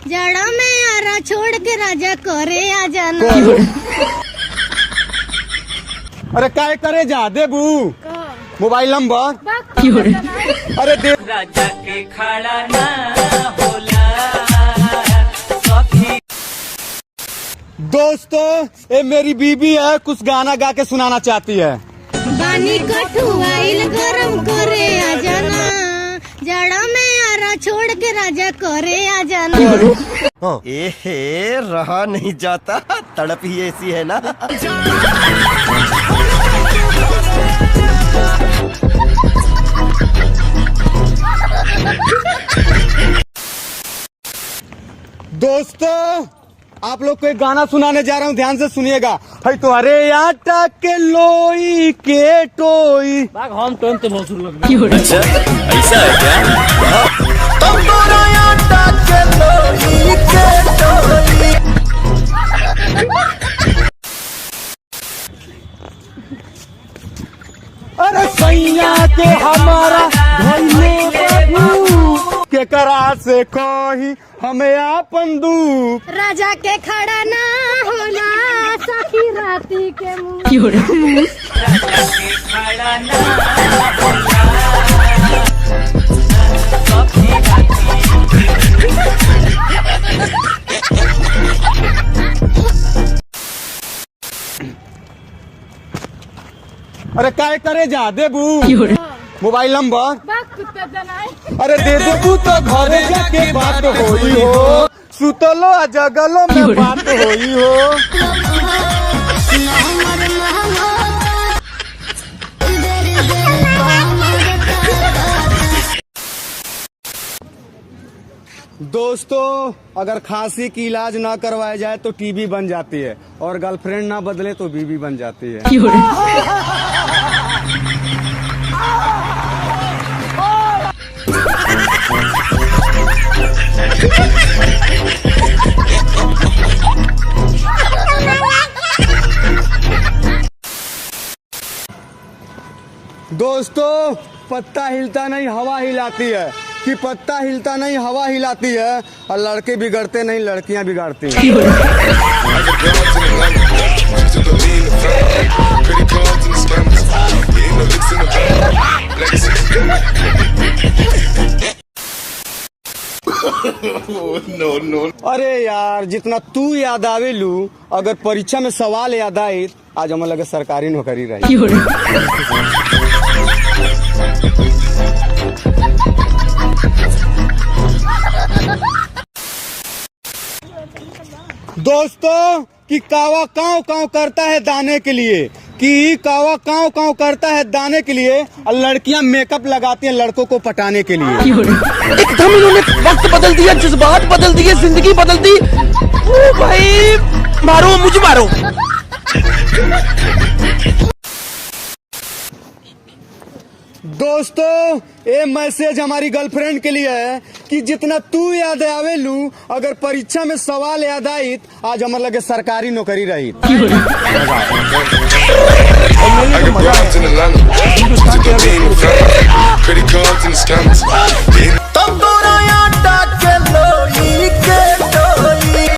जड़ा में आरा छोड़ के राजा करे आ जाना। अरे काय करे जा देबू मोबाइल नंबर अरे दे राजा के खड़ा ना होला सखी। दोस्तों ये मेरी बीबी है, कुछ गाना गा के सुनाना चाहती है। पानी कठुआइल गरम करे आ जाना, जड़ा में आरा छोड़ के राजा करे आ जाना। एहे रहा नहीं जाता, तड़प ही ऐसी है ना। दोस्तों आप लोग को एक गाना सुनाने जा रहा हूँ, ध्यान से सुनिएगा। है तो अरे आटा के लोई के टोई हम तो बहुत शुरू लग अच्छा ऐसा है क्या? तुम दोनों आटा के लोई के टोई। अरे सैया के हमारा के करा से कही हमें आपन दुख। राजा के खड़ा ना होला सखी राती के मुँह। राजा के खड़ा ना होला सखी अरे काय करे जा देबू मोबाइल नंबर अरे दे देबू तो घरे जाके बात होई हो, सुतलो आ जगलो में बात होई हो। दोस्तों अगर खांसी की इलाज ना करवाया जाए तो टीबी बन जाती है, और गर्लफ्रेंड ना बदले तो बीवी बन जाती है। दोस्तों पत्ता हिलता नहीं हवा हिलाती है, कि पत्ता हिलता नहीं हवा हिलाती है, और लड़के बिगड़ते नहीं लड़कियां बिगाड़ती हैं। अरे यार जितना तू याद आवे लू, अगर परीक्षा में सवाल याद आई आज हमें लगे सरकारी नौकरी रही। दोस्तों कि कावा काव काव करता है दाने के लिए, कि कावा काव काव करता है दाने के लिए, और लड़कियां मेकअप लगाती हैं लड़कों को पटाने के लिए। एकदम इन्होंने वक्त बदल दिया, जज्बात बदल दिए, जिंदगी बदल दी। ओ भाई मारो मुझे मारो। दोस्तों ये मैसेज हमारी गर्लफ्रेंड के लिए है, कि जितना तू याद आवे लू, अगर परीक्षा में सवाल याद आई आज हमारे लगे सरकारी नौकरी रही। I got broads in Atlanta, to the lean, credit cards and scams.